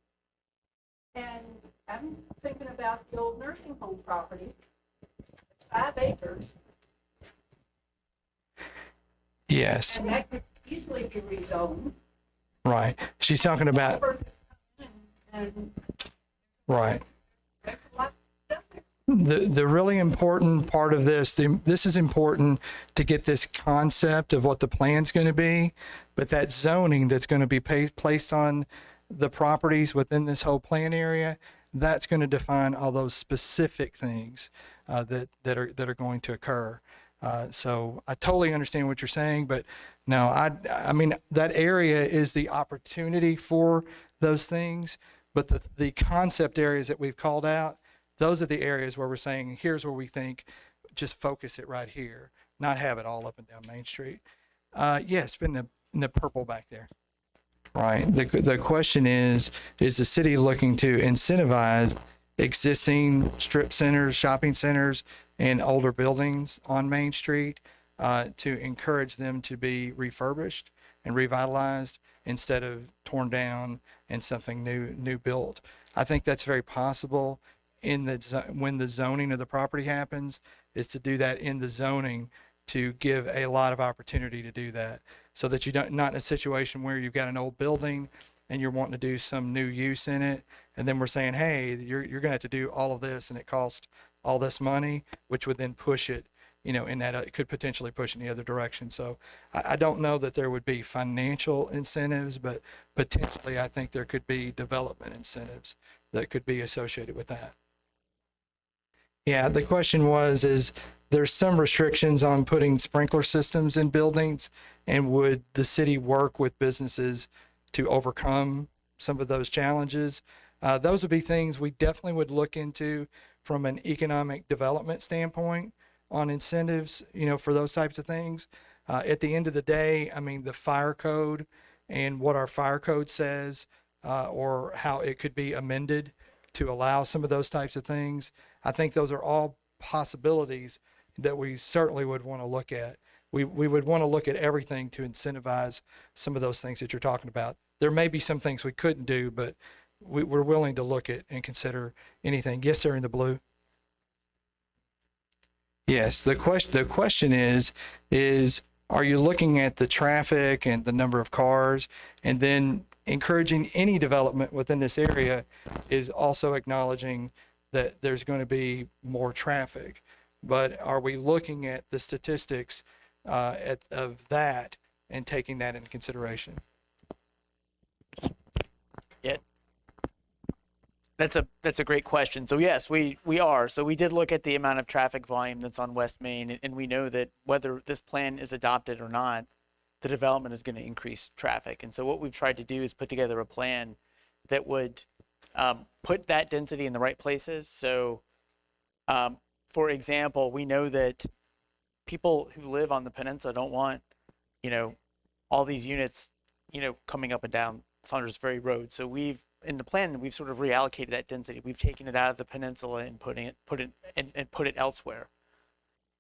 S5: And I'm thinking about the old nursing home property. It's 5 acres,
S1: Yes,
S5: and that could easily be rezoned.
S1: right. She's talking about,
S5: And
S1: right.
S5: there's a lot down there.
S1: The really important part of this is important to get this concept of what the plan's going to be, but that zoning that's going to be placed on the properties within this whole plan area, that's going to define all those specific things that are going to occur. So I totally understand what you're saying, but no, I mean, that area is the opportunity for those things, but the concept areas that we've called out, those are the areas where we're saying, here's where we think, just focus it right here, not have it all up and down Main Street. Yes, been in the purple back there. Right. The question is the city looking to incentivize existing strip centers, shopping centers, and older buildings on Main Street to encourage them to be refurbished and revitalized instead of torn down and something new built? I think that's very possible when the zoning of the property happens, is to do that in the zoning to give a lot of opportunity to do that, so that you don't, not in a situation where you've got an old building and you're wanting to do some new use in it, and then we're saying, hey, you're going to have to do all of this and it costs all this money, which would then push it, in that it could potentially push in the other direction. So I don't know that there would be financial incentives, but potentially I think there could be development incentives that could be associated with that. Yeah, the question is there's some restrictions on putting sprinkler systems in buildings, and would the city work with businesses to overcome some of those challenges? Those would be things we definitely would look into from an economic development standpoint on incentives, for those types of things. At the end of the day, I mean, the fire code and what our fire code says, or how it could be amended to allow some of those types of things, I think those are all possibilities that we certainly would want to look at. We would want to look at everything to incentivize some of those things that you're talking about. There may be some things we couldn't do, but we're willing to look at and consider anything. Yes, sir, in the blue. Yes, the question is are you looking at the traffic and the number of cars, and then encouraging any development within this area is also acknowledging that there's going to be more traffic. But are we looking at the statistics of that and taking that into consideration?
S2: Yeah, that's a great question. So yes, we are. So we did look at the amount of traffic volume that's on West Main, and we know that whether this plan is adopted or not, the development is going to increase traffic. And so what we've tried to do is put together a plan that would put that density in the right places. So, for example, we know that people who live on the peninsula don't want, all these units, coming up and down Saunders Ferry Road. So in the plan, we've sort of reallocated that density. We've taken it out of the peninsula and put it elsewhere.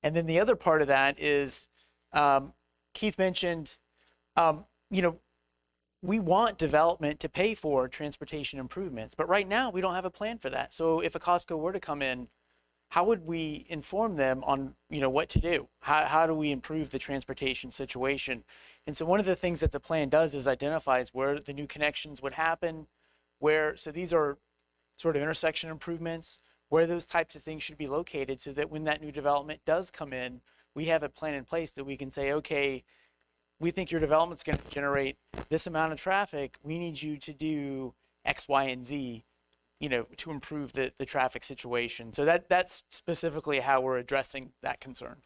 S2: And then the other part of that is, Keith mentioned, we want development to pay for transportation improvements, but right now we don't have a plan for that. So if a Costco were to come in, how would we inform them on, what to do? How do we improve the transportation situation? And so one of the things that the plan does is identifies where the new connections would happen, so these are sort of intersection improvements, where those types of things should be located so that when that new development does come in, we have a plan in place that we can say, okay, we think your development's going to generate this amount of traffic. We need you to do X, Y, and Z, to improve the traffic situation. So that's specifically how we're addressing that concern.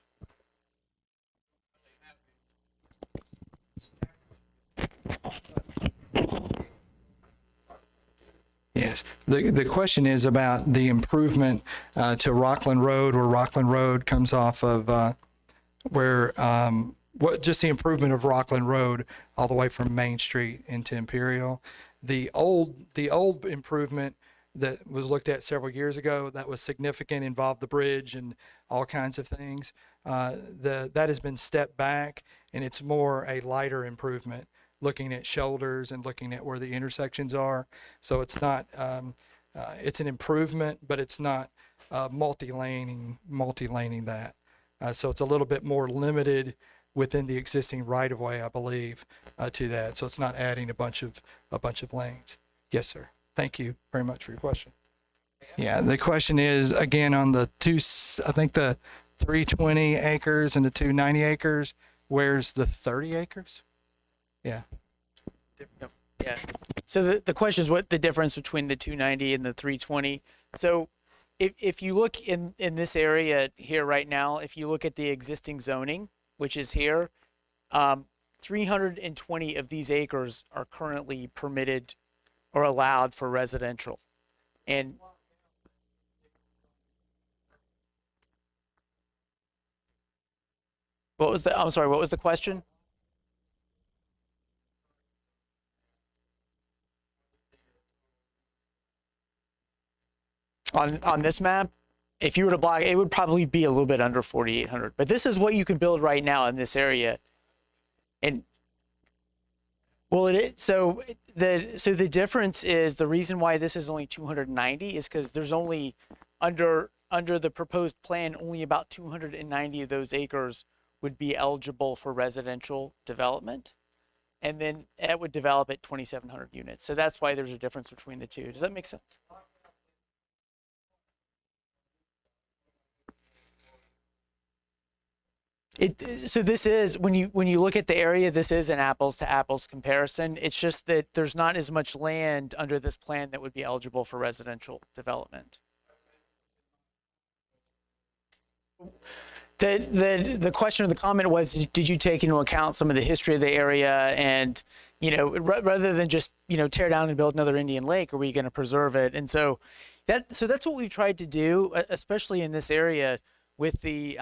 S1: Yes. The question is about the improvement to Rockland Road, where Rockland Road comes off of just the improvement of Rockland Road all the way from Main Street into Imperial. The old improvement that was looked at several years ago, that was significant, involved the bridge and all kinds of things. That has been stepped back, and it's more a lighter improvement, looking at shoulders and looking at where the intersections are. So it's not, it's an improvement, but it's not multi-laning that. So it's a little bit more limited within the existing right-of-way, I believe, to that. So it's not adding a bunch of lanes. Yes, sir. Thank you very much for your question. Yeah, the question is, again, on the I think the 320 acres and the 290 acres, where's the 30 acres? Yeah.
S2: Yeah. So the question is what the difference between the 290 and the 320. So if you look in this area here right now, if you look at the existing zoning, which is here, 320 of these acres are currently permitted or allowed for residential. And what was the question? On this map, if you were to block, it would probably be a little bit under 4,800. But this is what you can build right now in this area. And well, so the difference is, the reason why this is only 290 is because there's only under the proposed plan, only about 290 of those acres would be eligible for residential development, and then it would develop at 2,700 units. So that's why there's a difference between the two. Does that make sense? So this is, when you look at the area, this is an apples to apples comparison. It's just that there's not as much land under this plan that would be eligible for residential development. The question or the comment was, did you take into account some of the history of the area, and rather than just tear down and build another Indian Lake, are we going to preserve it? And so that's what we've tried to do, especially in this area with the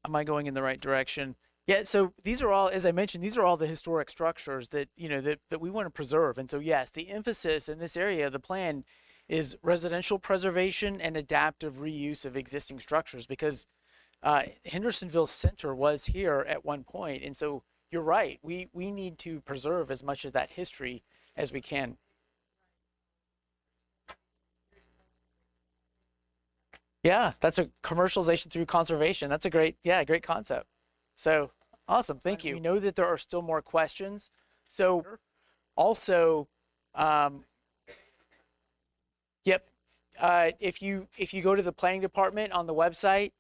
S2: am I going in the right direction? Yeah, so these are all, as I mentioned, these are all the historic structures that, that we want to preserve. And so, yes, the emphasis in this area, the plan, is residential preservation and adaptive reuse of existing structures, because Hendersonville Center was here at one point. And so you're right, we need to preserve as much of that history as we can. Yeah, that's a commercialization through conservation. That's a great concept. So awesome, thank you. We know that there are still more questions. So also, if you go to the planning department on the website,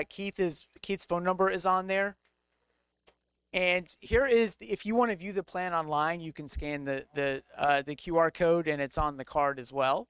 S2: Keith's phone number is on there. And here is, if you want to view the plan online, you can scan the QR code, and it's on the card as well.